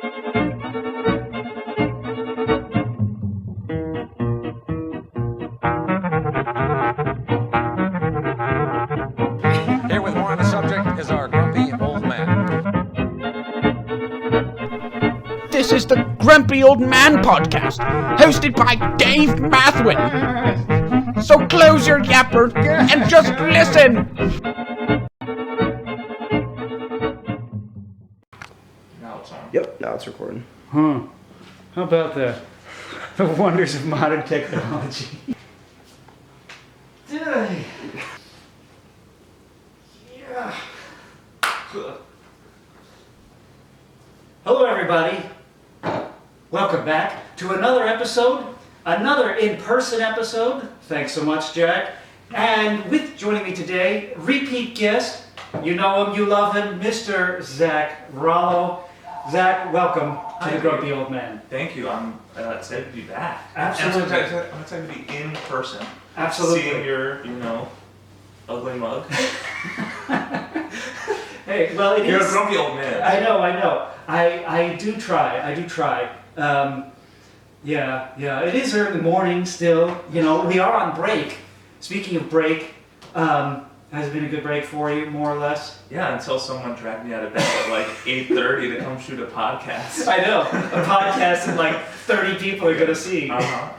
Here with more on the subject is our grumpy old man. This is the Grumpy Old Man Podcast, hosted by Dave Mathwin. So close your yapper and just listen. Now it's on. Yep, now it's recording. How about the wonders of modern technology? Yeah. Hello, everybody. Welcome back to another episode, another in-person episode. Thanks so much, Jack. And joining me today, repeat guest. You know him, you love him, Mr. Zach Rallo. Zach, welcome to the Grumpy Old Man. Thank you. I'm excited to be back. Absolutely. I'm excited to be in person. Absolutely. Seeing your, ugly mug. Hey, well, it You're is. a grumpy old man. I know. I do try. Yeah. It is early morning still. We are on break. Speaking of break, has it been a good break for you, more or less? Yeah, until someone dragged me out of bed at like 8:30 to come shoot a podcast. I know. A podcast that like 30 people are going to see. Uh-huh.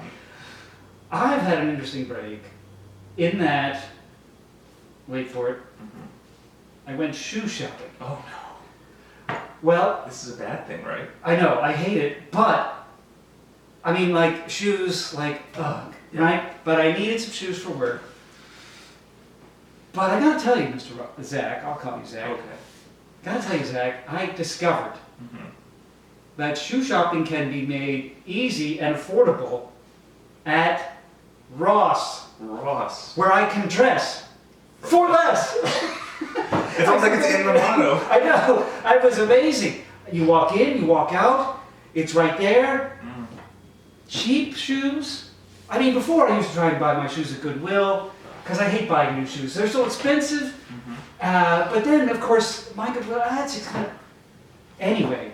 I've had an interesting break in that, wait for it, I went shoe shopping. Oh no. Well, This is a bad thing, right? I know, I hate it, but, I mean, like, shoes, like, ugh, right? But I needed some shoes for work. But I gotta tell you, Zach, I'll call you Zach. Okay. Gotta tell you, Zach, I discovered that shoe shopping can be made easy and affordable at Ross, where I can dress for less. It sounds like it's in the motto. I know. It was amazing. You walk in, you walk out. It's right there. Cheap shoes. I mean, before I used to try and buy my shoes at Goodwill because I hate buying new shoes. They're so expensive. But then, of course, my Goodwill, that's just kind of... Anyway,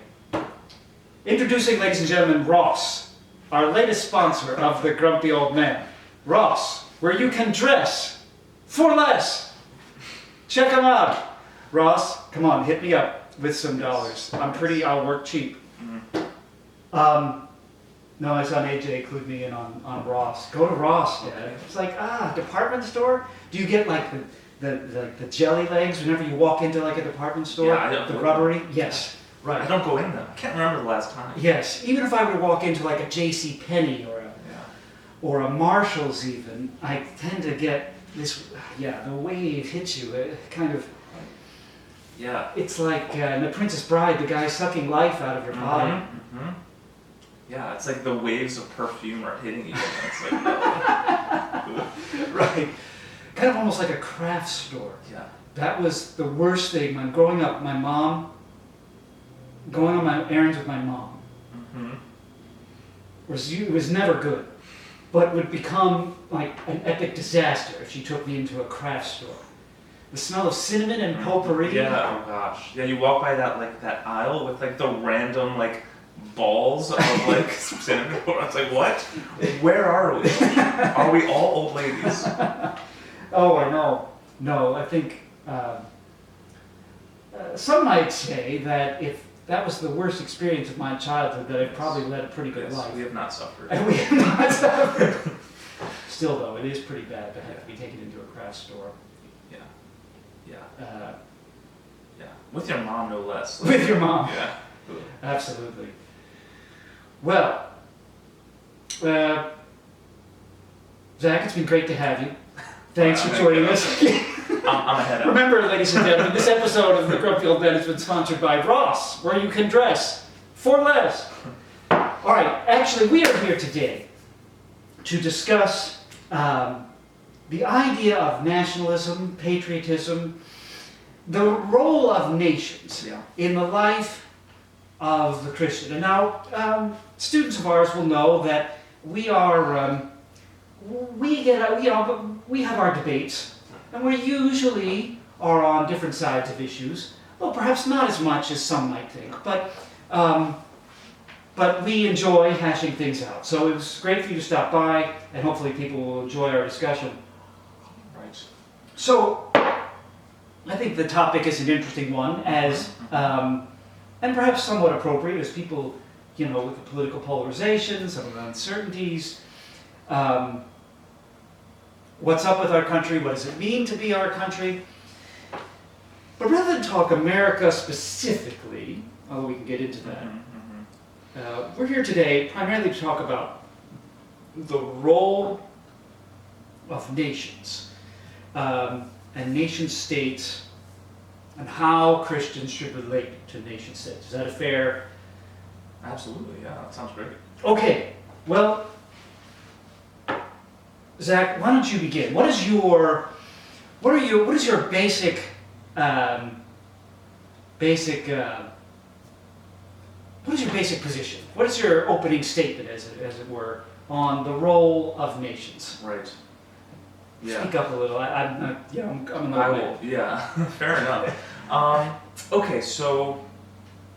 introducing, ladies and gentlemen, Ross, our latest sponsor of the Grumpy Old Man. Ross, where you can dress for less. Check them out. Ross, come on, hit me up with some dollars. I'll work cheap. No, my son AJ included me in on Ross. Go to Ross, Dad. It's like, department store? Do you get like the jelly legs whenever you walk into like a department store? Yeah, I don't. The rubbery? Yes, right. I don't go in them. I can't remember the last time. Yes, even if I were to walk into like a J.C. Penney or a Marshall's even, I tend to get this, the wave hits you, it kind of, it's like in The Princess Bride, the guy sucking life out of your body. Yeah, it's like the waves of perfume are hitting you. It's like, Right. Kind of almost like a craft store. Yeah. That was the worst thing when growing up, going on my errands with my mom, was never good, but would become like an epic disaster if she took me into a craft store. The smell of cinnamon and potpourri. Yeah, oh gosh. Yeah, you walk by that aisle with like the random balls of cinnamon. I was like, what? Where are we? Are we all old ladies? Oh, I know. No, I think some might say that if that was the worst experience of my childhood, that I've probably led a pretty good life. We have not suffered. And we have not suffered. Still, though, it is pretty bad to have to be taken into a craft store. Yeah. With your mom, no less. With your mom. Yeah. Absolutely. Well, Zach, it's been great to have you. Thanks for joining us. I'm ahead of Remember, ladies and gentlemen, this episode of the Grumpy Old Man has been sponsored by Ross, where you can dress for less. All right, actually, we are here today to discuss the idea of nationalism, patriotism, the role of nations in the life of the Christian. And now, students of ours will know that we are, we have our debates, and we usually are on different sides of issues. Well, perhaps not as much as some might think, but but we enjoy hashing things out. So it was great for you to stop by, and hopefully people will enjoy our discussion. Right. So I think the topic is an interesting one, as and perhaps somewhat appropriate, as people, with the political polarization, some of the uncertainties. What's up with our country? What does it mean to be our country? But rather than talk America specifically, although we can get into that, we're here today primarily to talk about the role of nations and nation states and how Christians should relate to nation states. Is that a fair? Absolutely, yeah, that sounds great. Okay, well, Zach, why don't you begin? What is your basic position? What is your opening statement, as it were, on the role of nations? Right. Yeah. Speak up a little. I'm I another will, yeah, fair enough. Okay, so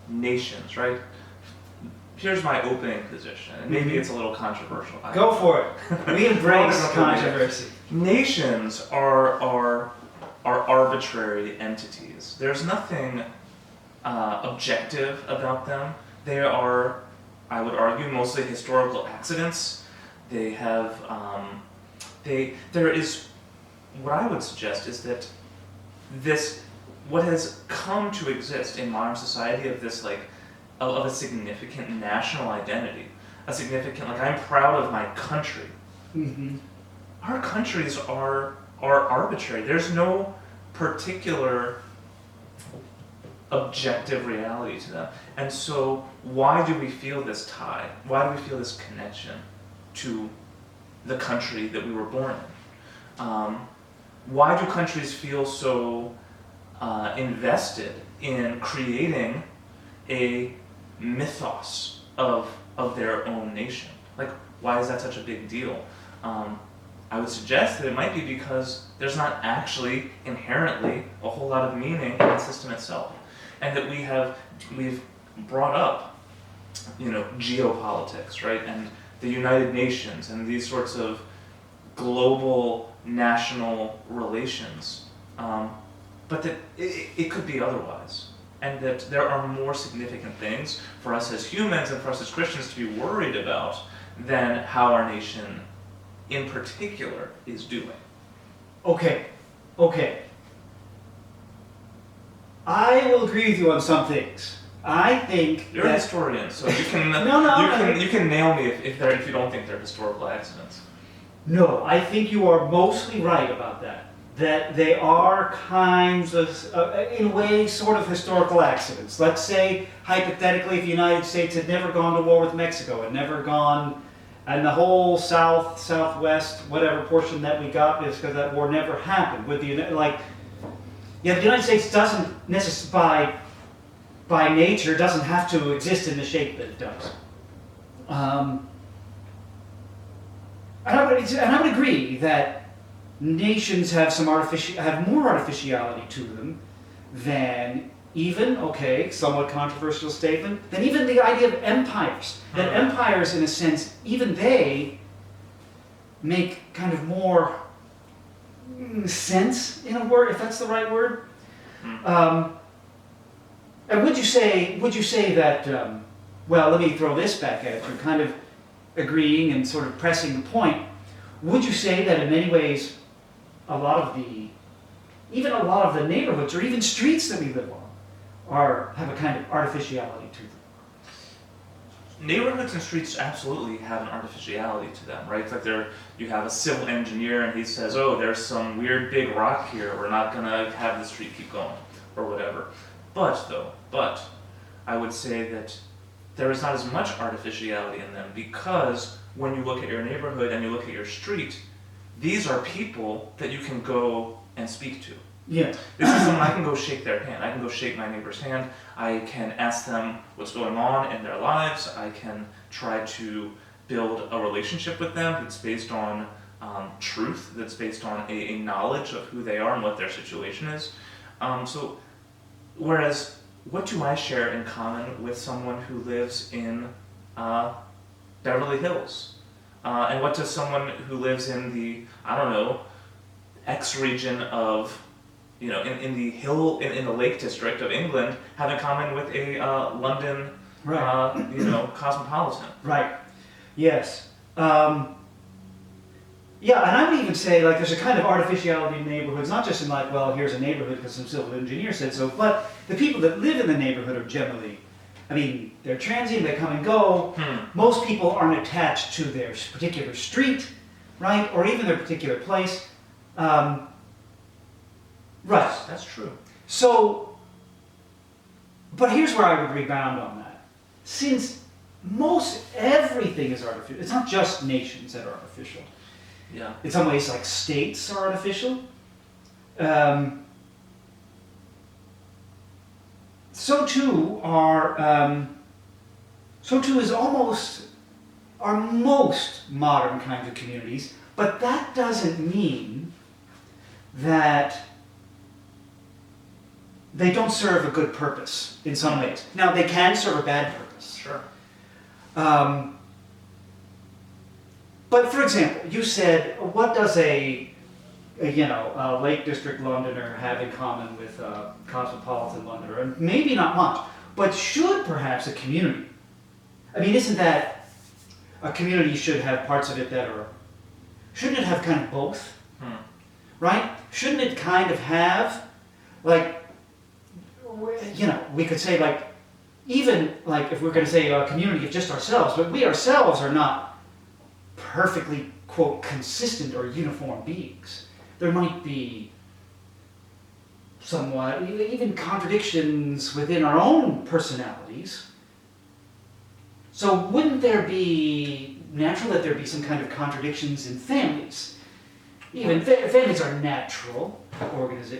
nations, right? Here's my opening position, and maybe it's a little controversial. Go for it. We embrace Well, controversy. Nations are arbitrary entities. There's nothing objective about them. They are, I would argue, mostly historical accidents. They have, there is, what I would suggest is that what has come to exist in modern society of this, of a significant national identity, I'm proud of my country. Mm-hmm. Our countries are arbitrary. There's no particular objective reality to them. And so why do we feel this tie? Why do we feel this connection to the country that we were born in? Why do countries feel so invested in creating a mythos of their own nation? Why is that such a big deal? I would suggest that it might be because there's not actually inherently a whole lot of meaning in the system itself, and that we've brought up, geopolitics, right, and the United Nations and these sorts of global national relations, but that it could be otherwise, and that there are more significant things for us as humans and for us as Christians to be worried about than how our nation in particular is doing. Okay. I will agree with you on some things. I think You're a historian, so you can you can nail me if you don't think they're historical accidents. No, I think you are mostly right about that. That they are kinds of, in a way, sort of historical accidents. Let's say, hypothetically, if the United States had never gone to war with Mexico, had never gone, and the whole South, Southwest, whatever portion that we got is because that war never happened. The United States doesn't necessarily, by nature, doesn't have to exist in the shape that it does. And I would agree that nations have more artificiality to them than even, somewhat controversial statement, than even the idea of empires. That empires, in a sense, even they make kind of more sense, in a word, if that's the right word. And would you say that, let me throw this back at you, kind of agreeing and sort of pressing the point, would you say that in many ways a lot of the neighborhoods or even streets that we live on have a kind of artificiality to them? Neighborhoods and streets absolutely have an artificiality to them, right? You have a civil engineer and he says, oh, there's some weird big rock here, we're not gonna have the street keep going, or whatever. But I would say that there is not as much artificiality in them, because when you look at your neighborhood and you look at your street, these are people that you can go and speak to. Yeah. This is someone I can go shake their hand. I can go shake my neighbor's hand. I can ask them what's going on in their lives. I can try to build a relationship with them that's based on truth, that's based on a knowledge of who they are and what their situation is. Whereas, what do I share in common with someone who lives in Beverly Hills? And what does someone who lives in the, I don't know, X region of, in the Lake District of England have in common with a London, Right. cosmopolitan? Right. Yes. Yeah, and I would even say, like, there's a kind of artificiality in neighborhoods, not just in, like, well, here's a neighborhood because some civil engineer said so, but the people that live in the neighborhood are generally, I mean, they're transient, they come and go. Most people aren't attached to their particular street, right, or even their particular place. Right. That's true. So, but here's where I would rebound on that. Since most everything is artificial, it's not just nations that are artificial. Yeah. In some ways, like states are artificial. So too is almost are most modern kinds of communities, but that doesn't mean that they don't serve a good purpose in some ways. Now, they can serve a bad purpose. Sure. But for example, you said, what does a Lake District Londoner have in common with a cosmopolitan Londoner? And maybe not much, but should perhaps a community? I mean, isn't that a community should have parts of it that are? Shouldn't it have kind of both? Right? Shouldn't it kind of have, like, we could say, like, even like if we're going to say a community of just ourselves, but we ourselves are not perfectly, quote, consistent or uniform beings. There might be somewhat, even contradictions within our own personalities. So wouldn't there be natural that there be some kind of contradictions in families? Even families are natural,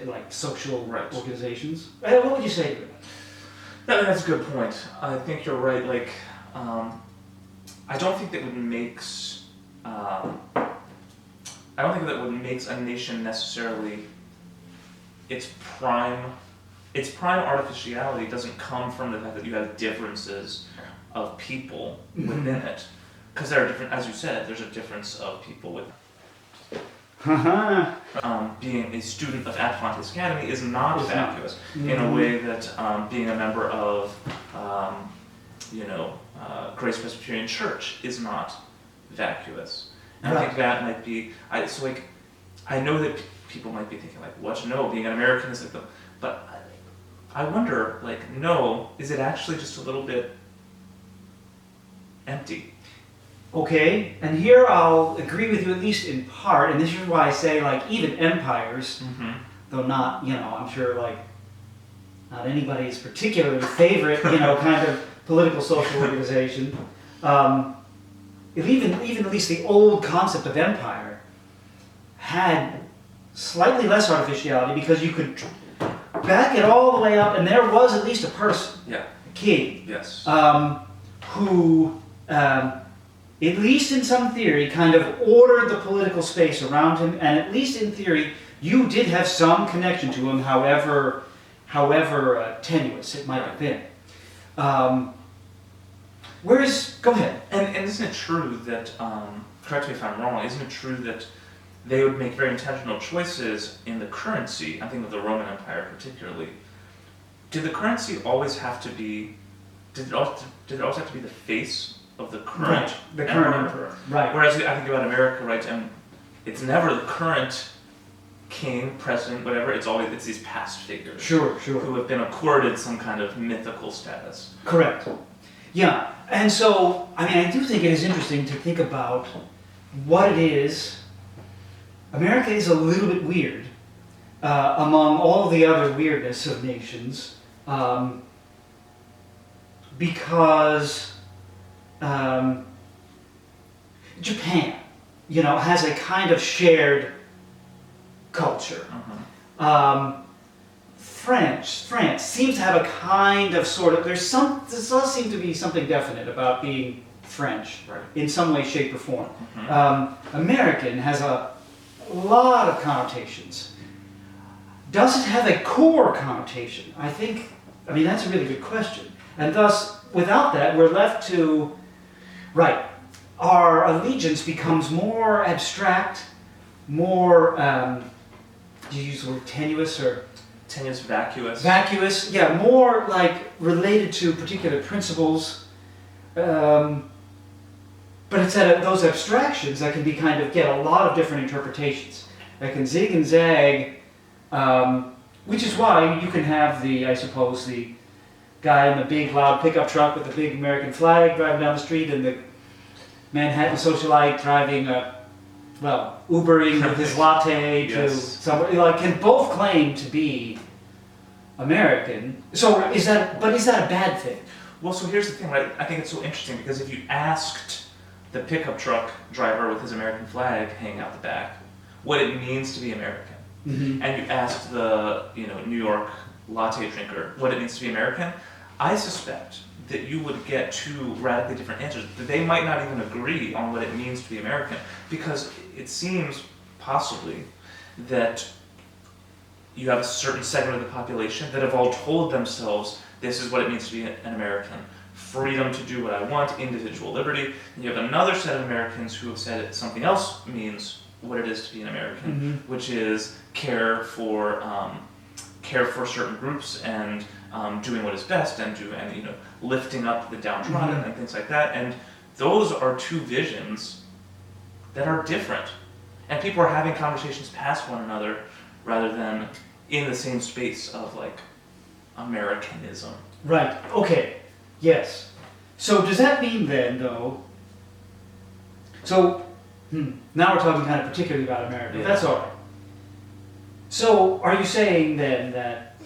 like social organizations. What would you say to that? That's a good point. I think you're right. Like, I don't think that would makes a nation necessarily its prime artificiality doesn't come from the fact that you have differences of people within it, because there are different, as you said, there's a difference of people with. Being a student of Atlantis Academy is not vacuous in a way that being a member of, Grace Presbyterian Church is not vacuous. And I think that might be, I know that people might be thinking, like, what? No, being an American is like but I wonder, like, no, is it actually just a little bit empty? Okay, and here I'll agree with you at least in part, and this is why I say, like, even empires, though not, I'm sure, like, not anybody's particularly favorite, kind of political social organization. Even at least the old concept of empire had slightly less artificiality because you could back it all the way up, and there was at least a person, a king, who, at least in some theory, kind of ordered the political space around him, and at least in theory, you did have some connection to him, however tenuous it might have been. Go ahead. And isn't it true that, correct me if I'm wrong, isn't it true that they would make very intentional choices in the currency? I think of the Roman Empire particularly. Did the currency always have to be, did it always have to be the face of the current emperor? Right. Whereas I think about America, right, and it's never the current king, president, whatever, it's these past figures. Sure. Who have been accorded some kind of mythical status. Correct. Yeah, and so, I do think it is interesting to think about what it is. America is a little bit weird among all the other weirdness of nations because Japan, has a kind of shared culture. France seems to have a kind of there does seem to be something definite about being French in some way, shape, or form. American has a lot of connotations. Does it have a core connotation? I mean, that's a really good question. And thus, without that, we're left to Right. Our allegiance becomes more abstract, more, do you use the word tenuous or? Tenuous, vacuous. Vacuous, yeah, more like related to particular principles. But it's at those abstractions that can be kind of get a lot of different interpretations. That can zig and zag, which is why you can have I suppose, the guy in the big loud pickup truck with the big American flag driving down the street, and the Manhattan socialite driving Ubering with his latte to Yes. somewhere. Like, can both claim to be American. So is that a bad thing? Well, so here's the thing, right? I think it's so interesting because if you asked the pickup truck driver with his American flag hanging out the back what it means to be American, Mm-hmm. and you asked the New York latte drinker what it means to be American, I suspect that you would get two radically different answers. That they might not even agree on what it means to be American, because it seems possibly that you have a certain segment of the population that have all told themselves this is what it means to be an American. Freedom to do what I want, individual liberty. And you have another set of Americans who have said something else means what it is to be an American, Mm-hmm. which is care for certain groups and doing what is best and lifting up the downtrodden Mm-hmm. and things like that. And those are two visions that are different. And people are having conversations past one another rather than in the same space of like Americanism. Right. Okay. Yes. So does that mean then, though? So now we're talking kind of particularly about America. Yeah. That's all right. So are you saying then that?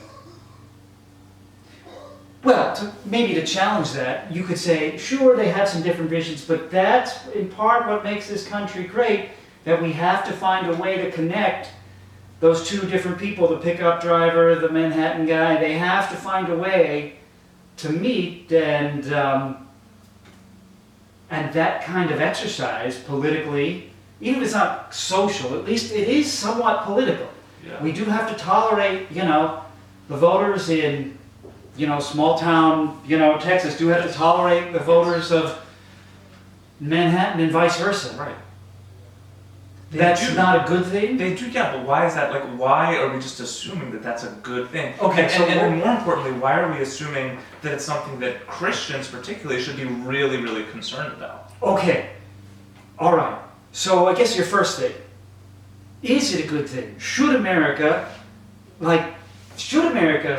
Well, maybe to challenge that, you could say, sure, they have some different visions, but that's in part what makes this country great. That we have to find a way to connect those two different people, the pickup driver, the Manhattan guy. They have to find a way to meet, and that kind of exercise politically, even if it's not social, at least it is somewhat political. Yeah. We do have to tolerate, the voters in, small town, Texas do have to tolerate the voters of Manhattan and vice versa. Right. That's do. not a good thing? They do, yeah, but why is that? Like, why are we just assuming that that's a good thing? Okay, and, so and then more importantly, why are we assuming that it's something that Christians particularly should be really, really concerned about? Okay. All right. So I guess your first thing. Is it a good thing? Should America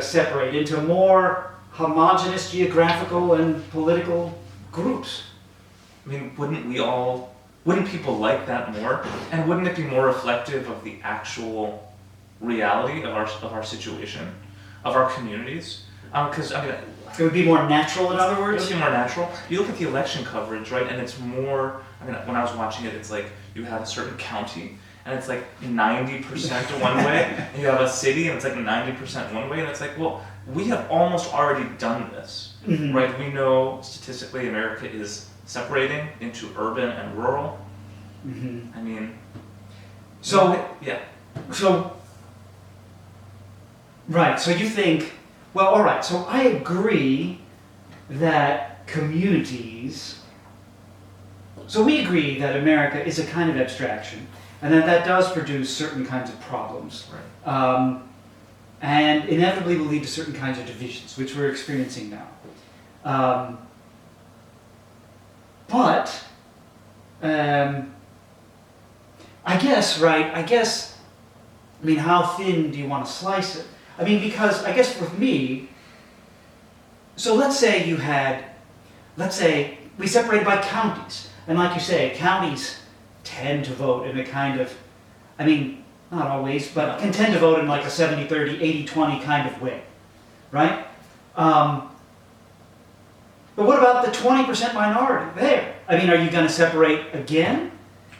separate into more homogeneous geographical and political groups? I mean, wouldn't people like that more? And wouldn't it be more reflective of the actual reality of our situation, of our communities? Because, It would be more natural, in other it words? would be more natural. You look at the election coverage, right, and it's more, when I was watching it, it's like you have a certain county, and it's like 90% one way, and you have a city, and it's like 90% one way, and it's like, well, we have almost already done this, Mhm. right? We know statistically America is separating into urban and rural. Mhm. I mean, So, yeah. Right, so you think, well, all right, so I agree that communities, so we agree that America is a kind of abstraction, and that does produce certain kinds of problems, Right. and inevitably will lead to certain kinds of divisions, which we're experiencing now. But, I guess, how thin do you want to slice it? Because I guess for me, so let's say we separated by counties, and like you say, counties tend to vote in a kind of, not always, but can tend to vote in like a 70-30, 80-20 kind of way, right? But what about the 20% minority there? Are you going to separate again?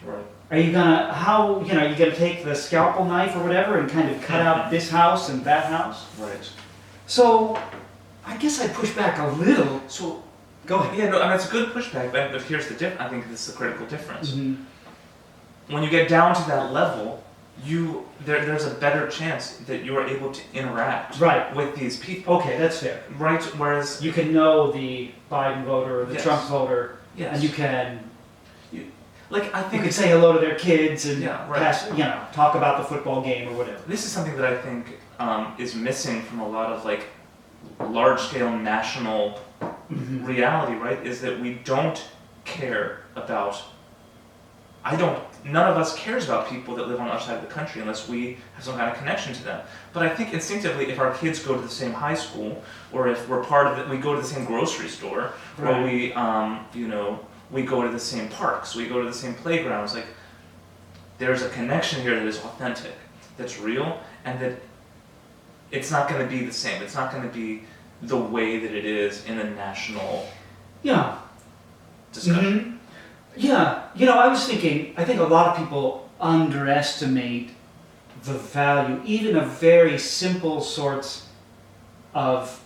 Right. Are you gonna, are you gonna take the scalpel knife or whatever and kind of cut out this house and that house? Right. So, I guess I push back a little. So, Go ahead. yeah, no, it's a good pushback, but here's the difference. I think this is the critical difference. Mhm. When you get down to that level, there's a better chance that you are able to interact Right. with these people. Okay, that's fair. Right? Whereas You can know the Biden voter or the Yes. Trump voter, yes, and you can I think you can say hello to their kids and Yeah, right. talk about the football game or whatever. this is something that I think is missing from a lot of like large-scale national reality, right? Is that we don't care about. None of us cares about people that live on the other side of the country unless we have some kind of connection to them. But I think instinctively, if our kids go to the same high school, or if we're part of it, we go to the same grocery store, or we go to the same parks, we go to the same playgrounds, like, there's a connection here that is authentic, that's real, and that it's not going to be the same. It's not going to be the way that it is in the national Yeah. discussion. Mhm. Yeah, I was thinking, I think a lot of people underestimate the value, even of very simple sorts of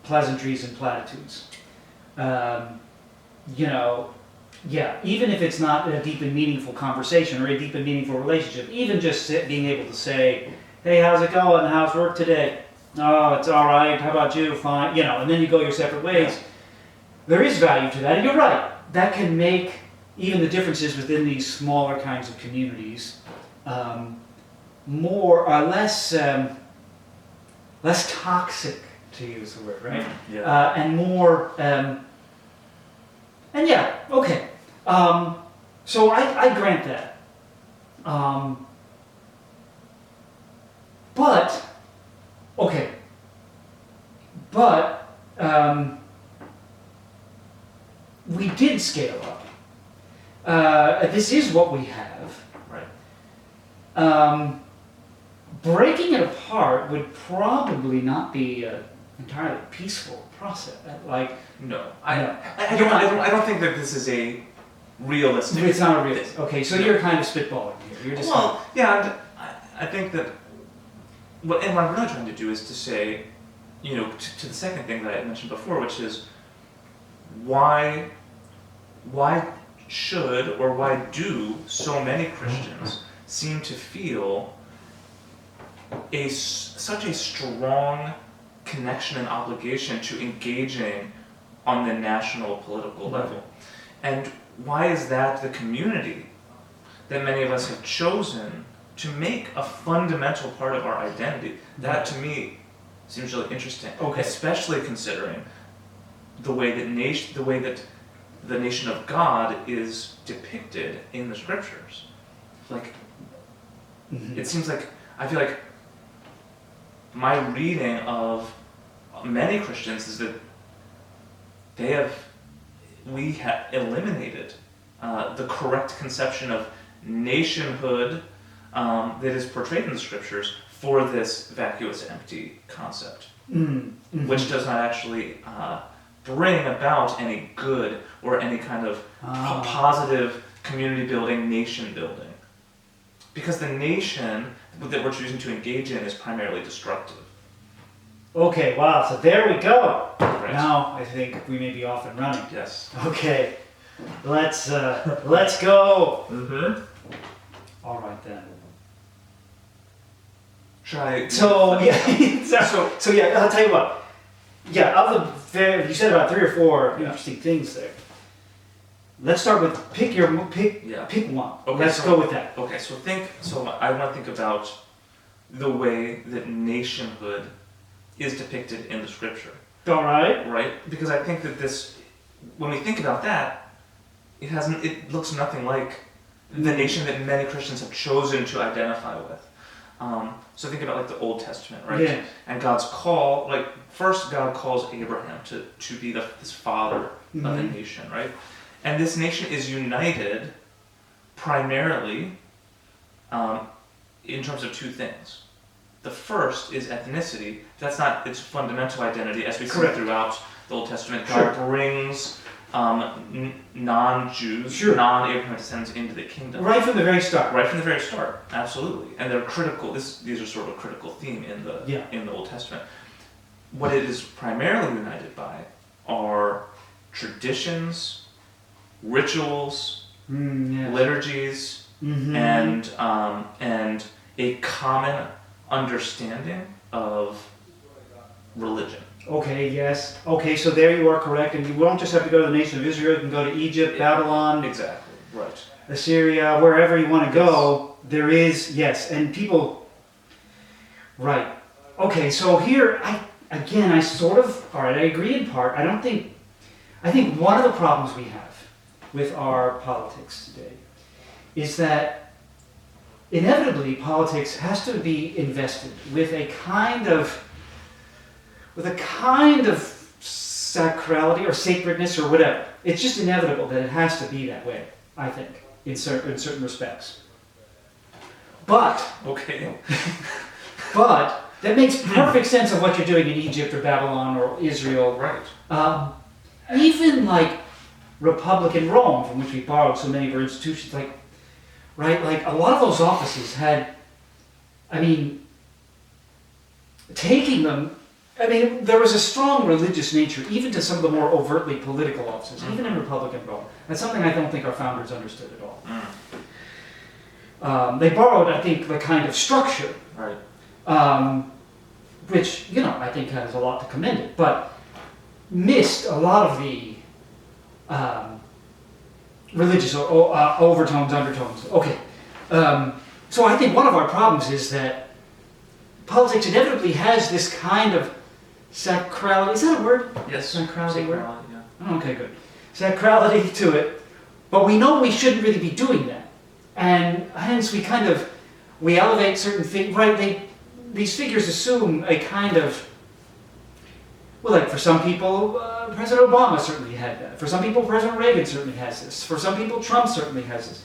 pleasantries and platitudes. Even if it's not a deep and meaningful conversation or a deep and meaningful relationship, even just being able to say, hey, how's it going? How's work today? Oh, it's all right. How about you? Fine. And then you go your separate ways. There is value to that, and you're right. That can make even the differences within these smaller kinds of communities more or less toxic, to use the word, right? Yeah. And more, okay. So I grant that. But we did scale up. This is what we have. Right. Breaking it apart would probably not be an entirely peaceful process. No, No. I don't think that this is a realistic. It's not a realistic. Okay, so you're kind of spitballing here. You're just Well, yeah, I think that what I'm really trying to do is to say, to the second thing that I had mentioned before, which is why should or why do so many Christians seem to feel such a strong connection and obligation to engaging on the national political level? And why is that the community that many of us have chosen to make a fundamental part of our identity? That, to me, seems really interesting. Okay. Especially considering the way that the nation of God is depicted in the scriptures. Like, it seems like, I feel like my reading of many Christians is that we have eliminated the correct conception of nationhood that is portrayed in the scriptures for this vacuous, empty concept, which does not actually bring about any good or any kind of positive community building, nation building. Because the nation that we're choosing to engage in is primarily destructive. Okay, wow, so there we go. Right. Now I think we may be off and running. Yes. Okay, let's go. Mm-hmm. All right then. Should I? So yeah, so yeah, I'll tell you what. Yeah, you said about 3 or 4 interesting things there. Let's start with pick one. Okay, Let's go with that. Okay, so I want to think about the way that nationhood is depicted in the scripture. All right. Right? Because I think that when we think about that, it looks nothing like the nation that many Christians have chosen to identify with. So think about like the Old Testament, right? Yeah. And God's call, like first God calls Abraham to be this father of a nation, right? And this nation is united primarily in terms of 2 things. The first is ethnicity. That's not its fundamental identity, as we see throughout the Old Testament. God brings non-Jews, non-Abraham descendants into the kingdom. Right from the very start. Right from the very start, absolutely. And they're critical. These are sort of a critical theme in the Old Testament. What it is primarily united by are traditions, rituals, liturgies, and a common understanding of religion. Okay, yes. Okay, so there you are correct. And you won't just have to go to the nation of Israel. You can go to Egypt, Babylon, Exactly, right. Assyria, wherever you want to go. There is, yes. And people, right. Okay, so here, I sort of, all right, I agree in part. I think one of the problems we have with our politics today is that inevitably politics has to be invested with a kind of sacrality or sacredness or whatever. It's just inevitable that it has to be that way, I think, in certain respects. But Okay. But that makes perfect sense of what you're doing in Egypt or Babylon or Israel. Right. Even like Republican Rome, from which we borrowed so many of our institutions, like a lot of those offices had, taking them, there was a strong religious nature, even to some of the more overtly political offices, even in Republican Rome. That's something I don't think our founders understood at all. They borrowed, I think, the kind of structure, Right. which, I think has a lot to commend it, but missed a lot of the religious overtones, undertones. Okay. So I think one of our problems is that politics inevitably has this kind of sacrality. Is that a word? Yes. Sacrality word? Yeah. Okay, good. Sacrality to it. But we know we shouldn't really be doing that. And hence we elevate certain things, right? These figures assume a kind of, well, like for some people, President Obama certainly had that. For some people, President Reagan certainly has this. For some people, Trump certainly has this.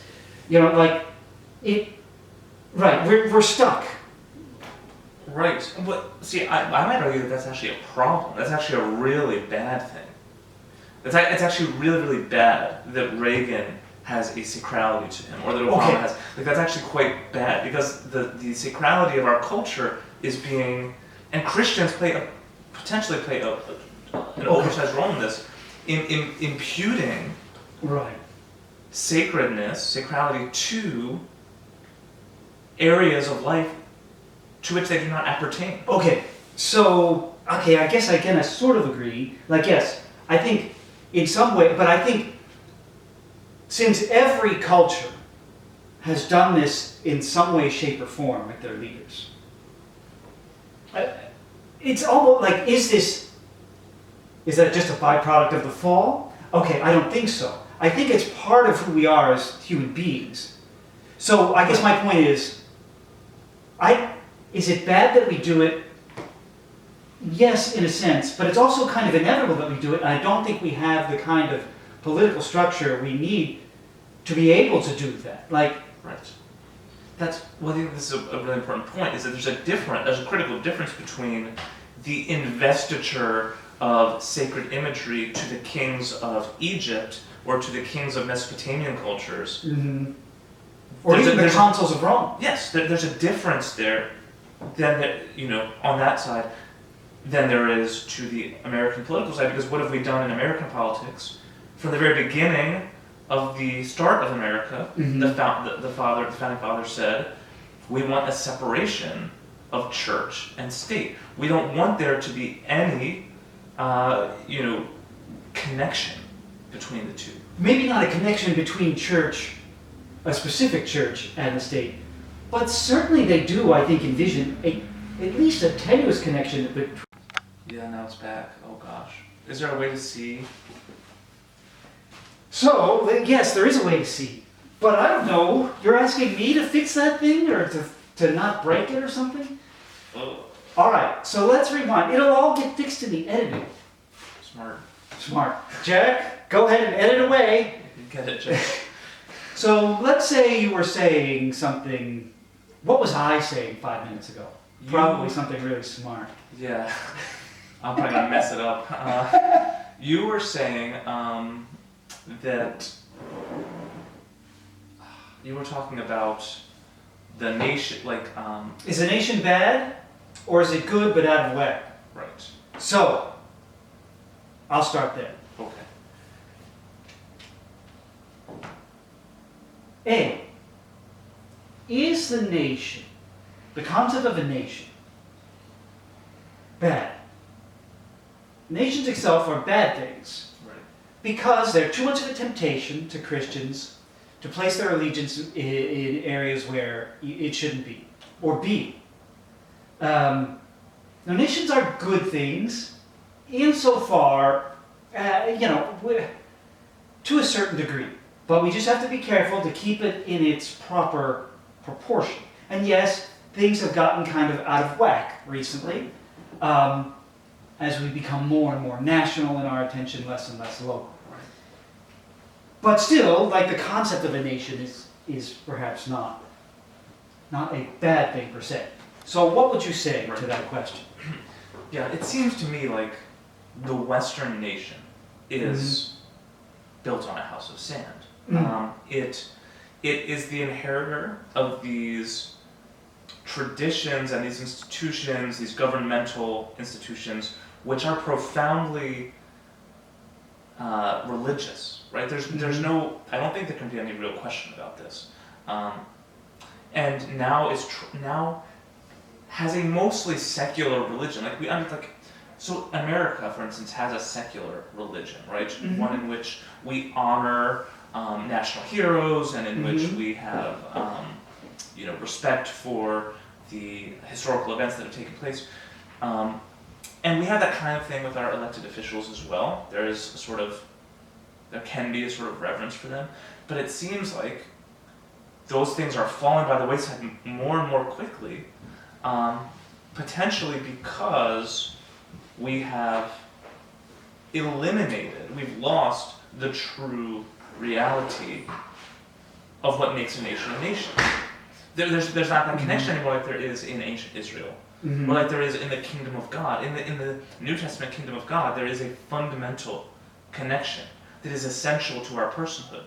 Right, we're stuck. Right. But see, I might argue that that's actually a problem. That's actually a really bad thing. It's actually really, really bad that Reagan has a sacrality to him, or that Obama has. That's actually quite bad, because the sacrality of our culture is being, and Christians potentially play an oversized role in this, in imputing Right. sacrality to areas of life to which they do not appertain. Okay, so, I guess again I sort of agree. Yes, I think in some way, but I think since every culture has done this in some way, shape, or form with their leaders, it's almost like, is that just a byproduct of the fall? Okay, I don't think so. I think it's part of who we are as human beings. So I guess my point is, is it bad that we do it? Yes, in a sense, but it's also kind of inevitable that we do it, and I don't think we have the kind of political structure we need to be able to do that. Right. I think this is a really important point, is that there's a critical difference between the investiture of sacred imagery to the kings of Egypt or to the kings of Mesopotamian cultures. Mm-hmm. Or even the consuls of Rome. Yes, there's a difference there, on that side, than there is to the American political side, because what have we done in American politics? From the very beginning of the start of America, mm-hmm. the founding fathers said, we want a separation of church and state. We don't want there to be any, connection between the two. Maybe not a connection between church, a specific church, and the state, but certainly they do, I think, envision at least a tenuous connection between. Yeah, now it's back. Oh gosh. Is there a way to see? So, yes, there is a way to see. But I don't know, you're asking me to fix that thing, or to not break it or something? Oh. Alright, so let's rewind. It'll all get fixed in the editing. Smart. Jack, go ahead and edit away. Get it, Jack. So, let's say you were saying something. What was I saying 5 minutes ago? Probably something really smart. Yeah. I'm probably going to mess it up. You were saying that you were talking about the nation, Is a nation bad, or is it good but out of whack? Right. So, I'll start there. Okay. A, is the nation, the concept of a nation, bad? Nations itself are bad things because they're too much of a temptation to Christians to place their allegiance in areas where it shouldn't be, or be. Now, nations are good things insofar, to a certain degree, but we just have to be careful to keep it in its proper proportion. And yes, things have gotten kind of out of whack recently, as we become more and more national and our attention less and less local. But still, like, the concept of a nation is perhaps not a bad thing per se. So what would you say to that question? Yeah, it seems to me like the Western nation is built on a house of sand. It is the inheritor of these traditions and these institutions, these governmental institutions, which are profoundly religious, right? There's no, I don't think there can be any real question about this. And now has a mostly secular religion. So America, for instance, has a secular religion, right? One in which we honor national heroes, and in which we have, respect for the historical events that have taken place. And we have that kind of thing with our elected officials as well. There can be a sort of reverence for them, but it seems like those things are falling by the wayside more and more quickly, potentially because we have we've lost the true reality of what makes a nation a nation. There's not that connection anymore like there is in ancient Israel, or like there is in the kingdom of God. In the New Testament kingdom of God, there is a fundamental connection that is essential to our personhood.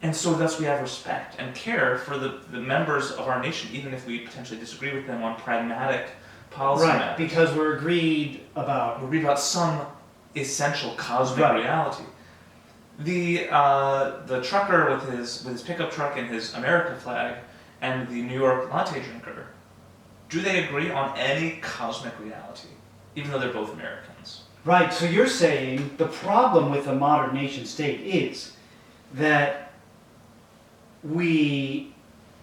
And so thus we have respect and care for the members of our nation, even if we potentially disagree with them on pragmatic policy matters. Because we're agreed about some essential cosmic reality. The trucker with his pickup truck and his America flag, and the New York latte drinker, do they agree on any cosmic reality, even though they're both Americans? Right, so you're saying the problem with a modern nation state is that we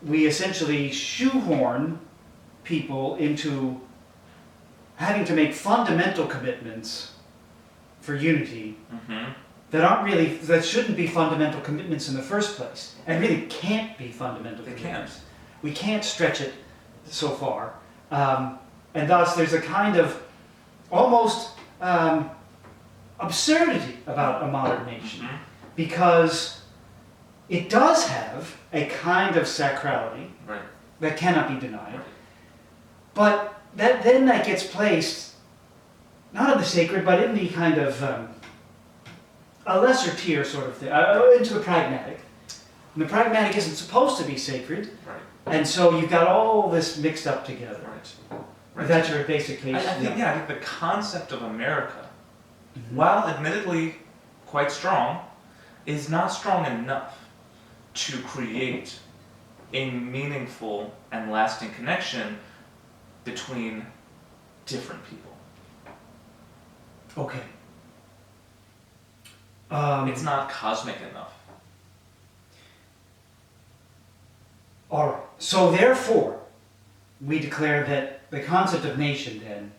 essentially shoehorn people into having to make fundamental commitments for unity that shouldn't be fundamental commitments in the first place, and really can't be fundamental commitments. We can't stretch it so far, and thus there's a kind of almost absurdity about a modern nation, because it does have a kind of sacrality that cannot be denied, but that gets placed not in the sacred, but in the kind of a lesser tier sort of thing, into the pragmatic. And the pragmatic isn't supposed to be sacred, and so you've got all this mixed up together. That's your basic case. I think the concept of America, while admittedly quite strong, is not strong enough to create a meaningful and lasting connection between different people. Okay. It's not cosmic enough. All right. So therefore, we declare that the concept of nation then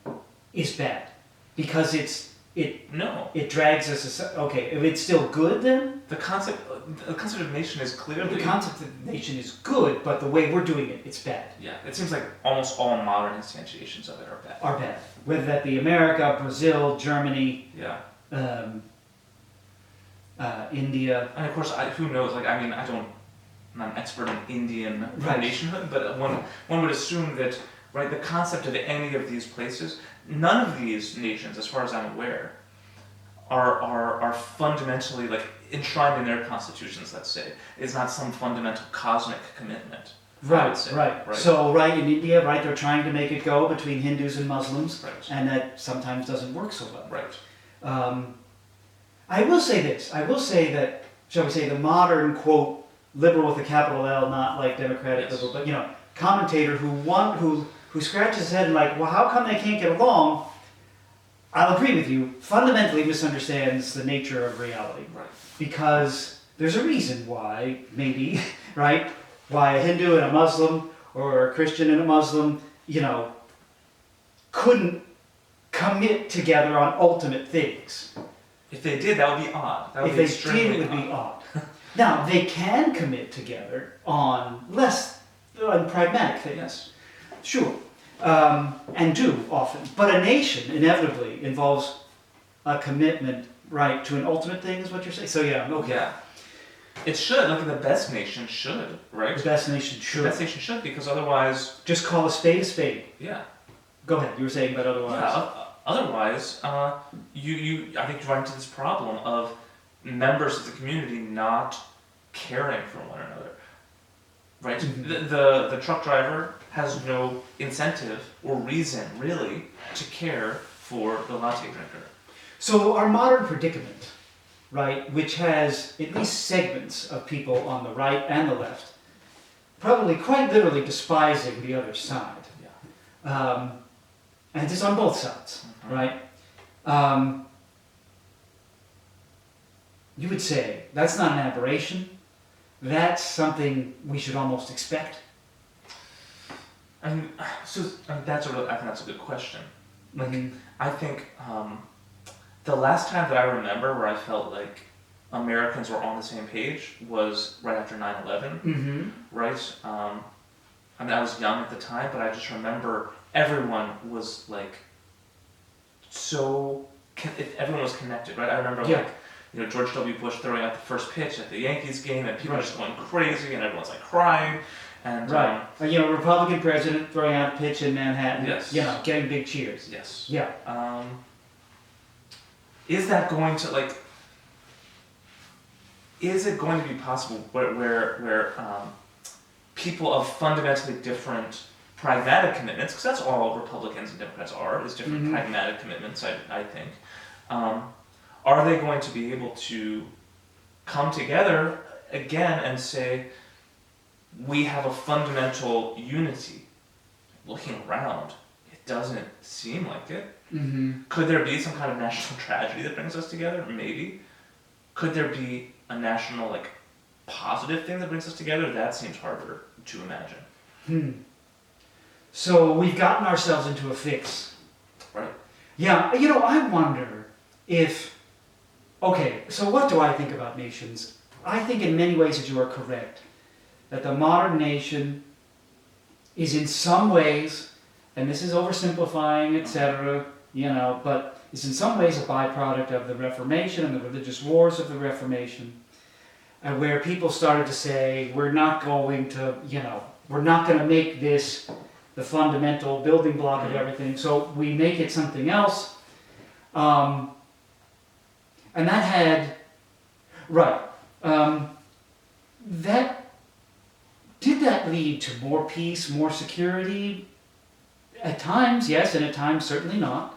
is bad, because it drags us. Okay, if it's still good then. The concept of nation is clearly. The concept of nation is good, but the way we're doing it, it's bad. Yeah, it seems like almost all modern instantiations of it are bad. Are bad. Whether that be America, Brazil, Germany. Yeah. India. And of course, who knows? I'm not an expert in Indian nationhood, but one would assume that the concept of any of these places, none of these nations, as far as I'm aware, are fundamentally enshrined in their constitutions. Let's say it's not some fundamental cosmic commitment. Right. So in India, they're trying to make it go between Hindus and Muslims, and that sometimes doesn't work so well. Right. I will say this. I will say that, shall we say, the modern, quote, liberal with a capital L, not like democratic Yes. liberal, but commentator who scratches his head like, well, how come they can't get along? I'll agree with you, fundamentally misunderstands the nature of reality. Right. Because there's a reason why, maybe, right? Why a Hindu and a Muslim or a Christian and a Muslim, couldn't commit together on ultimate things. If they did, that would be odd. That would If be they extremely did, it would be odd. Now, they can commit together on pragmatic things. Yes. Sure. And do often. But a nation inevitably involves a commitment, right, to an ultimate thing, is what you're saying? So, yeah, okay. Yeah. It should. Like the best nation should, right? The best nation The should. best nation should, because otherwise, Just call a spade a spade. yeah. Go ahead, you were saying about otherwise. Otherwise, I think you run into this problem of members of the community not caring for one another, right? Mhm. The truck driver has no incentive or reason really to care for the latte drinker. So our modern predicament, right, which has at least segments of people on the right and the left, probably quite literally despising the other side. Yeah. And it's on both sides, Mhm. right? You would say that's not an aberration. That's something we should almost expect. I think that's a good question. I think the last time that I remember where I felt like Americans were on the same page was right after 9/11, Mm-hmm. right? I was young at the time, but I just remember everyone was like everyone was connected, right? I remember George W. Bush throwing out the first pitch at the Yankees game, and people were just going crazy, and everyone's like crying, and Right. Republican president throwing out a pitch in Manhattan. Yes. Getting big cheers. yes. Yeah. Is that going to is it going to be possible where people of fundamentally different pragmatic commitments, because that's all Republicans and Democrats are, is different Mhm. pragmatic commitments, I think, are they going to be able to come together again and say, we have a fundamental unity? Looking around, it doesn't seem like it. Mm-hmm. Could there be some kind of national tragedy that brings us together? Maybe. Could there be a national, positive thing that brings us together? That seems harder to imagine. So we've gotten ourselves into a fix. Right. Yeah, I wonder if... Okay, so what do I think about nations? I think in many ways that you are correct. That the modern nation is in some ways, and this is oversimplifying, etc., but is in some ways a byproduct of the Reformation and the religious wars of the Reformation, where people started to say, we're not going to make this the fundamental building block of everything, so we make it something else. And that had, did that lead to more peace, more security? At times, yes, and at times, certainly not.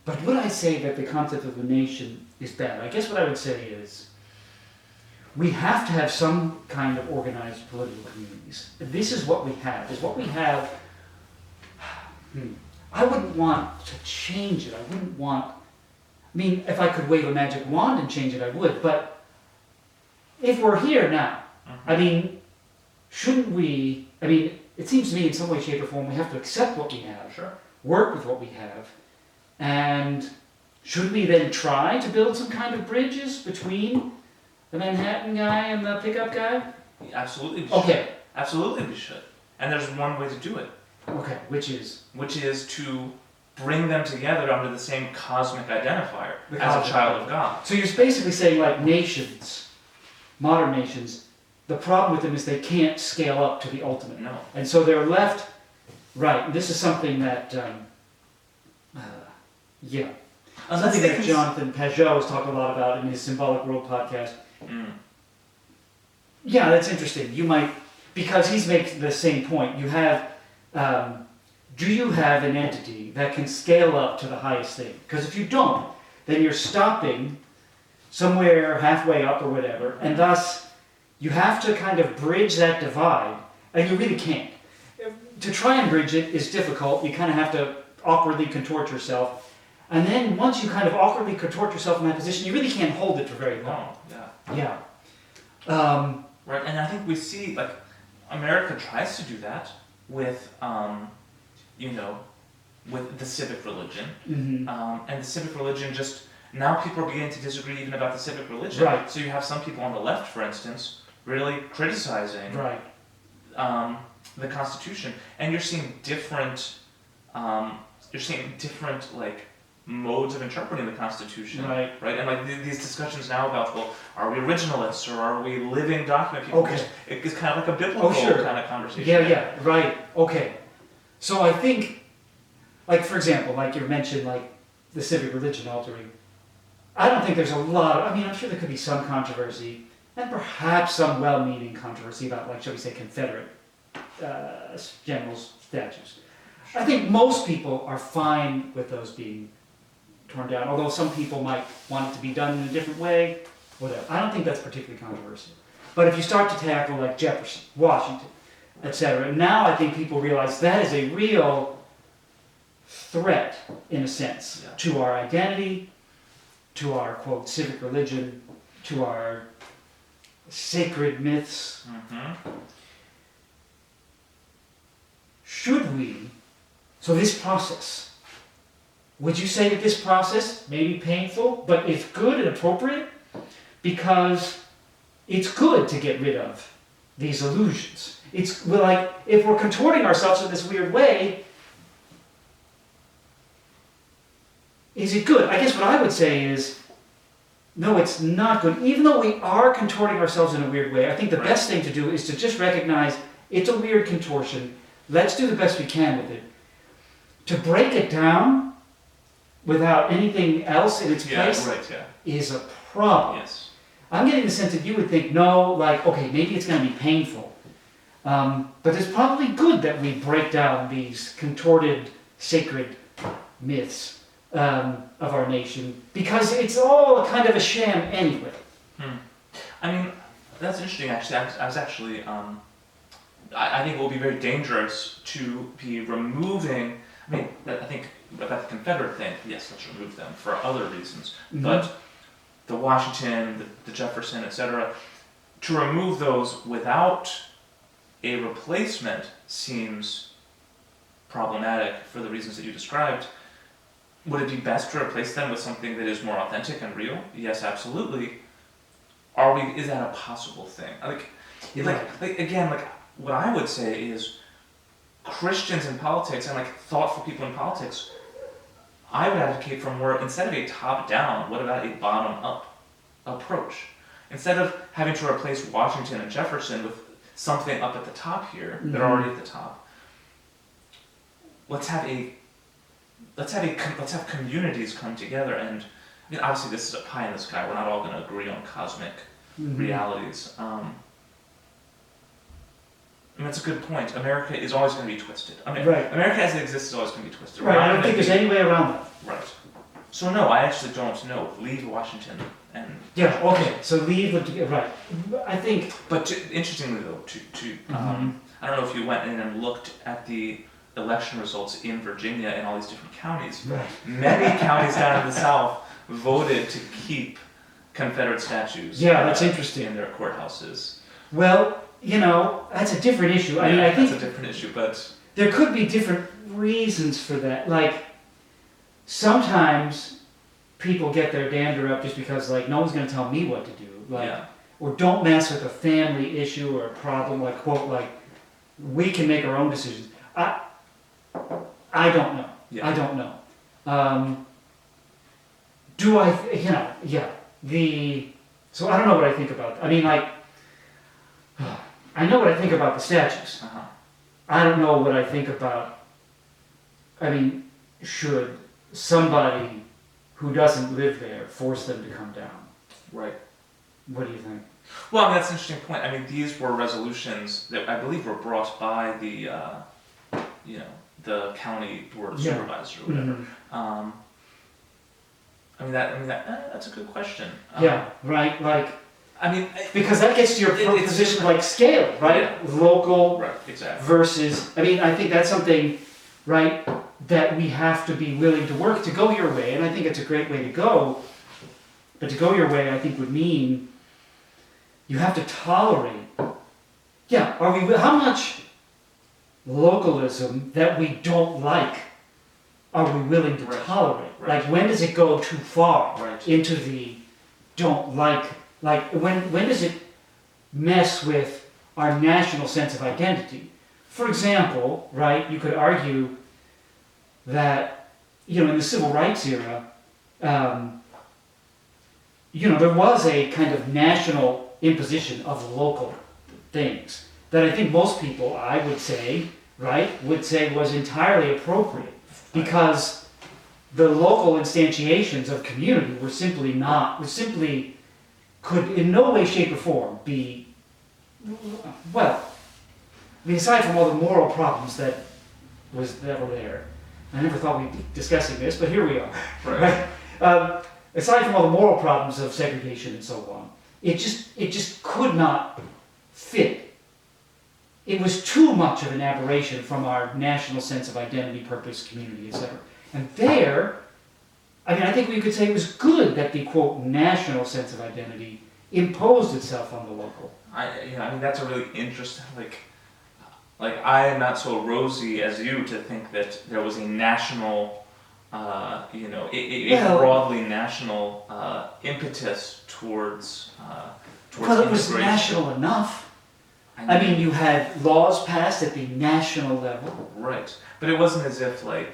But would I say that the concept of a nation is bad? I guess what I would say is, we have to have some kind of organized political communities. This is what we have. I wouldn't want to change it. If I could wave a magic wand and change it, I would. But if we're here now, shouldn't we, it seems to me in some way, shape, or form, we have to accept what we have, Sure. work with what we have, and should we then try to build some kind of bridges between the Manhattan guy and the pickup guy? Absolutely we should. Okay. Absolutely we should. And there's one way to do it. Okay, which is? Which is to bring them together under the same cosmic identifier The as cosmic a child of God. So you're basically saying nations, modern nations, the problem with them is they can't scale up to the ultimate. No. And so they're left, this is something that, something that Jonathan Pajot has talked a lot about in his Symbolic World podcast. Yeah, that's interesting. You might, because he's making the same point, you have, do you have an entity that can scale up to the highest thing? Because if you don't, then you're stopping somewhere halfway up or whatever, and thus you have to kind of bridge that divide, and you really can't. To try and bridge it is difficult. You kind of have to awkwardly contort yourself, and then once you kind of awkwardly contort yourself in that position, you really can't hold it for very long. Yeah. Yeah. Right, and I think we see, like, America tries to do that with, with the civic religion. And the civic religion just, now people are beginning to disagree even about the civic religion. Right. So you have some people on the left, for instance, really criticizing Right. The Constitution, and you're seeing different, like, modes of interpreting the Constitution. Right. Right, and like these discussions now about, well, are we originalists or are we living document people? Okay. It's kind of like a biblical kind of conversation. Yeah, right, okay. So I think, like, for example, like you mentioned, like, the civic religion altering. I don't think there's a lot, I mean, I'm sure there could be some controversy, and perhaps some well-meaning controversy about, like, shall we say, Confederate generals' statues. I think most people are fine with those being torn down, although some people might want it to be done in a different way, whatever. I don't think that's particularly controversial. But if you start to tackle, like, Jefferson, Washington, etc., now I think people realize that is a real threat, in a sense, to our identity, to our, quote, civic religion, to our sacred myths. Should we, so this process, would you say that this process may be painful, but it's good and appropriate? Because it's good to get rid of these illusions. We're like, if we're contorting ourselves in this weird way, is it good? I guess what I would say is, no, it's not good. Even though we are contorting ourselves in a weird way, I think the best thing to do is to just recognize it's a weird contortion. Let's do the best we can with it. To break it down without anything else in its place is a problem. Yes. I'm getting the sense that you would think, no, like, okay, maybe it's going to be painful. But it's probably good that we break down these contorted sacred myths of our nation, because it's all kind of a sham anyway. I mean, that's interesting, actually. I was actually, I think it will be very dangerous to be removing, I mean, I think about the Confederate thing, yes, let's remove them for other reasons, but the Washington, the Jefferson, etc., to remove those without a replacement seems problematic for the reasons that you described. Would it be best to replace them with something that is more authentic and real? Yes, absolutely. Is that a possible thing? Again, what I would say is Christians in politics and like thoughtful people in politics, I would advocate for more, instead of a top-down, what about a bottom-up approach? Instead of having to replace Washington and Jefferson with something up at the top here, that are already at the top, let's have communities come together, and I mean, obviously this is a pie in the sky. We're not all going to agree on cosmic realities. I mean, that's a good point. America is always going to be twisted. I mean, America as it exists is always going to be twisted. Right. I don't think there's any way around that. Right. So no, I actually don't know. Leave Washington and. Yeah. Okay. So leave. Right. I think. But interestingly though, I don't know if you went in and looked at the election results in Virginia and all these different counties. Right. Many counties down in the South voted to keep Confederate statues. Yeah, that's interesting. In their courthouses. Well, that's a different issue. I mean, I think that's a different issue, but there could be different reasons for that. Like, sometimes people get their dander up just because, like, no one's going to tell me what to do. Like, or don't mess with a family issue or a problem. Like, quote, like, we can make our own decisions. I don't know. Yeah. I don't know. Do I? So I don't know what I think about. I mean, like, I know what I think about the statues. I don't know what I think about. I mean, should somebody who doesn't live there force them to come down? Right. What do you think? Well, I mean, that's an interesting point. I mean, these were resolutions that I believe were brought by the, the county board of supervisors or whatever. That's a good question. Yeah, right. Like, I mean, because that gets to your it's position like scale, right? Yeah. Local right, exactly. versus. I mean, I think that's something, right, that we have to be willing to work to go your way, and I think it's a great way to go. But to go your way, I think would mean you have to tolerate. Yeah, how much localism that we don't like are we willing to Right. tolerate? Right. Like, when does it go too far Right. into the don't like? Like, when does it mess with our national sense of identity? For example, right, you could argue that, in the civil rights era, there was a kind of national imposition of local things that I think most people, I would say, right, would say was entirely appropriate, because the local instantiations of community could in no way, shape, or form be, well, I mean, aside from all the moral problems that were there. I never thought we'd be discussing this, but here we are. Right. Aside from all the moral problems of segregation and so on, it just could not fit. It was too much of an aberration from our national sense of identity, purpose, community, etc. And there, I think we could say it was good that the, quote, national sense of identity imposed itself on the local. That's a really interesting, like I am not so rosy as you to think that there was a national, a broadly national impetus towards Well, it was integration. national enough. I mean, you had laws passed at the national level. Right, but it wasn't as if like,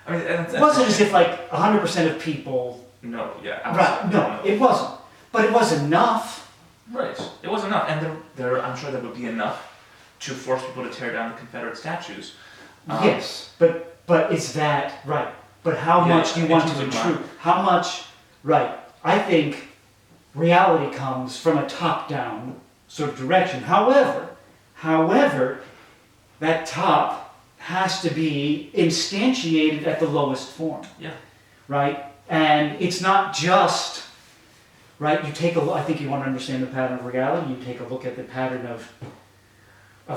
It wasn't as if like 100% of people. No, yeah, Right, absolutely. no, it wasn't. But it was enough. Right, it was enough, and I'm sure there would be enough to force people to tear down the Confederate statues. Yes, but is that right? But how Yeah, much do you want to interesting intrude? How much, right? I think reality comes from a top-down sort of direction. However, that top has to be instantiated at the lowest form. Yeah. Right? And it's not just, right, I think you want to understand the pattern of reality, you take a look at the pattern of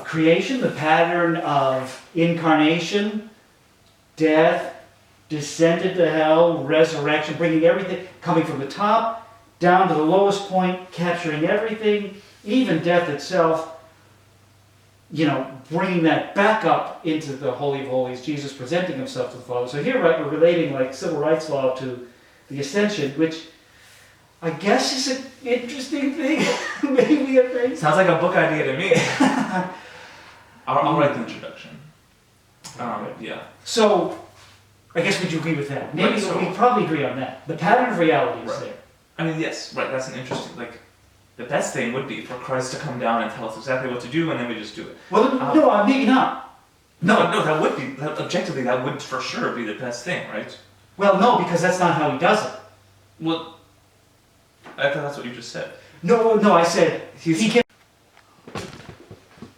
creation, the pattern of incarnation, death, descent into hell, resurrection, bringing everything, coming from the top down to the lowest point, capturing everything, even death itself, bringing that back up into the Holy of Holies, Jesus presenting himself to the Father. So here, right, we're relating like civil rights law to the Ascension, which I guess is an interesting thing, maybe a thing. Sounds like a book idea to me. I'll write the introduction. Yeah. So, I guess would you agree with that? Maybe Right, so- we probably agree on that. The pattern of reality is Right. there. Yes, right, that's an interesting, the best thing would be for Christ to come down and tell us exactly what to do, and then we just do it. Well, no, maybe not. No, that would be, objectively, that would for sure be the best thing, right? Well, no, because that's not how he does it. Well, I thought that's what you just said. No, I said he can.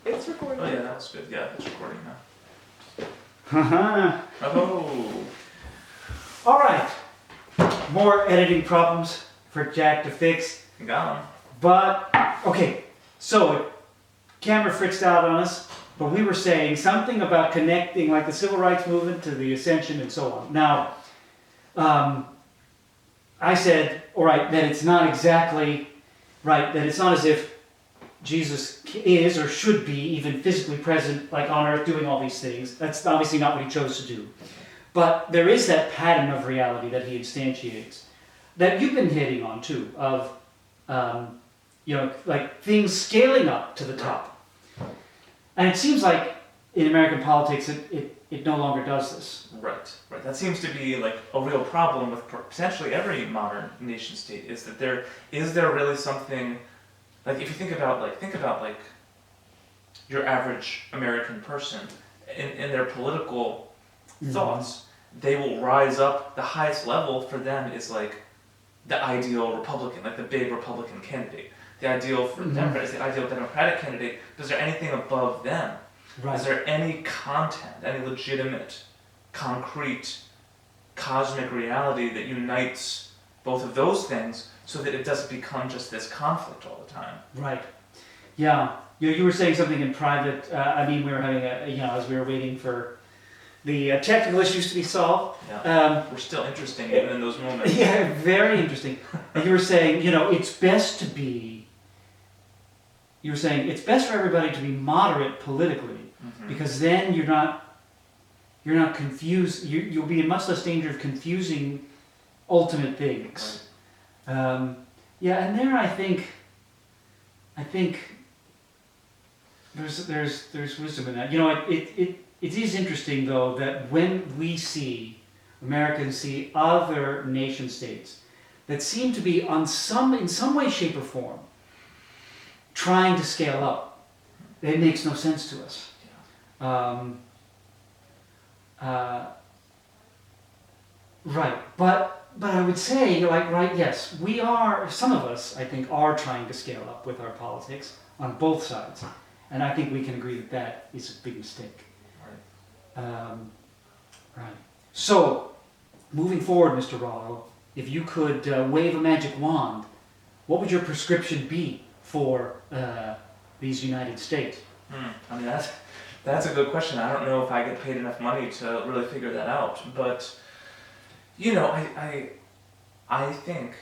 It's recording. Oh yeah, that was good. Yeah, it's recording now. Haha. Oh. All right. More editing problems for Jack to fix. Got him. But, okay, so camera fritzed out on us, but we were saying something about connecting like the civil rights movement to the Ascension and so on. Now, I said, all right, that it's not exactly right, that it's not as if Jesus is or should be even physically present like on earth doing all these things. That's obviously not what he chose to do. But there is that pattern of reality that he instantiates that you've been hitting on too, of like things scaling up to the top. And it seems like in American politics it no longer does this. Right. That seems to be like a real problem with potentially every modern nation state. Is that there really something like if you think about your average American person in their political thoughts, they will rise up. The highest level for them is like the ideal Republican, like the big Republican candidate. The ideal for Democrat is the ideal Democratic candidate. But is there anything above them? Right. Is there any content, any legitimate, concrete, cosmic reality that unites both of those things so that it doesn't become just this conflict all the time. Right. Yeah. You were saying something in private. We were having as we were waiting for the technical issues to be solved. Yeah. We're still interesting even in those moments. Yeah, very interesting. And you were saying, it's best for everybody to be moderate politically, because then you're not confused. You'll be in much less danger of confusing ultimate things. Right. And there I think there's wisdom in that. It is interesting though that when Americans see other nation states that seem to be in some way, shape, or form trying to scale up, it makes no sense to us. Right, but I would say, yes, some of us, I think, are trying to scale up with our politics on both sides, and I think we can agree that is a big mistake. Right. So, moving forward, Mr. Rallo, if you could wave a magic wand, what would your prescription be for these United States? That's a good question. I don't know if I get paid enough money to really figure that out, but I think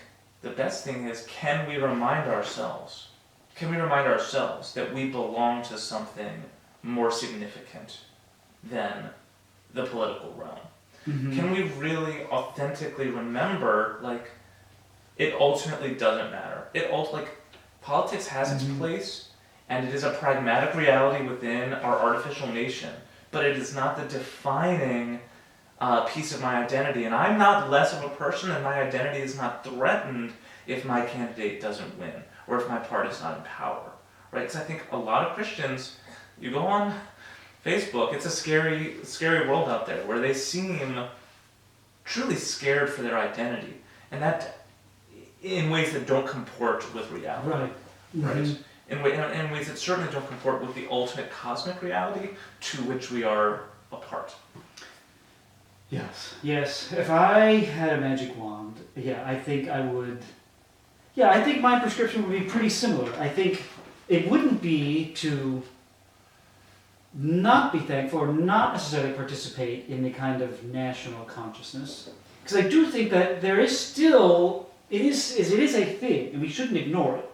the best thing is, can we remind ourselves that we belong to something more significant than the political realm? Mm-hmm. Can we really authentically remember, it ultimately doesn't matter. Politics has its place, and it is a pragmatic reality within our artificial nation, but it is not the defining piece of my identity, and I'm not less of a person, and my identity is not threatened if my candidate doesn't win, or if my party's not in power, right? Because I think a lot of Christians, you go on Facebook, it's a scary, scary world out there, where they seem truly scared for their identity, and that in ways that don't comport with reality. Right. Right? In ways that certainly don't comport with the ultimate cosmic reality to which we are a part. Yes. If I had a magic wand, I think I would. Yeah, I think my prescription would be pretty similar. I think it wouldn't be to not be thankful or not necessarily participate in the kind of national consciousness, because I do think that there is still, it is a thing, and we shouldn't ignore it.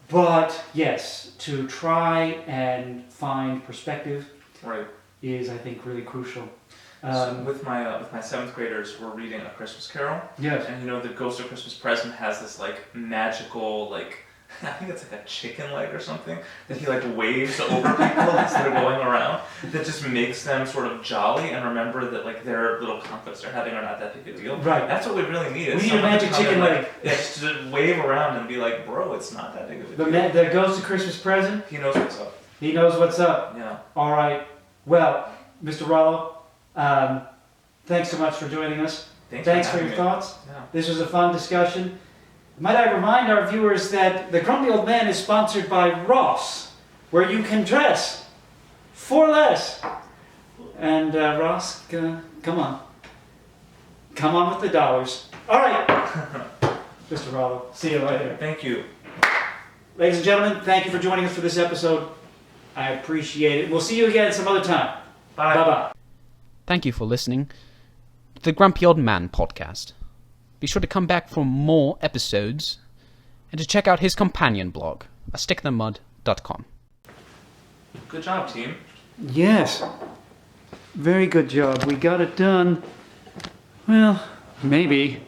But yes, to try and find perspective, right, is, I think, really crucial. So with my seventh graders, we're reading A Christmas Carol. Yes. And the Ghost of Christmas Present has this magical I think it's a chicken leg or something that he waves over people as they're going around, that just makes them sort of jolly and remember that their little conflicts they're having are not that big a deal. Right. That's what we really need. We need a magic chicken leg. Just to wave around and be like, bro, it's not that big of a deal. The Ghost of Christmas Present. He knows what's up. He knows what's up. Yeah. All right. Well, Mr. Rallo, thanks so much for joining us. Thanks for your thoughts. Yeah. This was a fun discussion. Might I remind our viewers that The Grumpy Old Man is sponsored by Ross, where you can dress for less. And Ross, come on. Come on with the dollars. All right. Mr. Rallo, see you later. Thank you. Ladies and gentlemen, thank you for joining us for this episode. I appreciate it. We'll see you again some other time. Bye. Bye-bye. Thank you for listening to the Grumpy Old Man podcast. Be sure to come back for more episodes and to check out his companion blog, astickthemud.com. Good job, team. Yes. Very good job. We got it done. Well, maybe.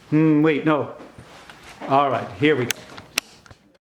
Wait, no. All right, here we go.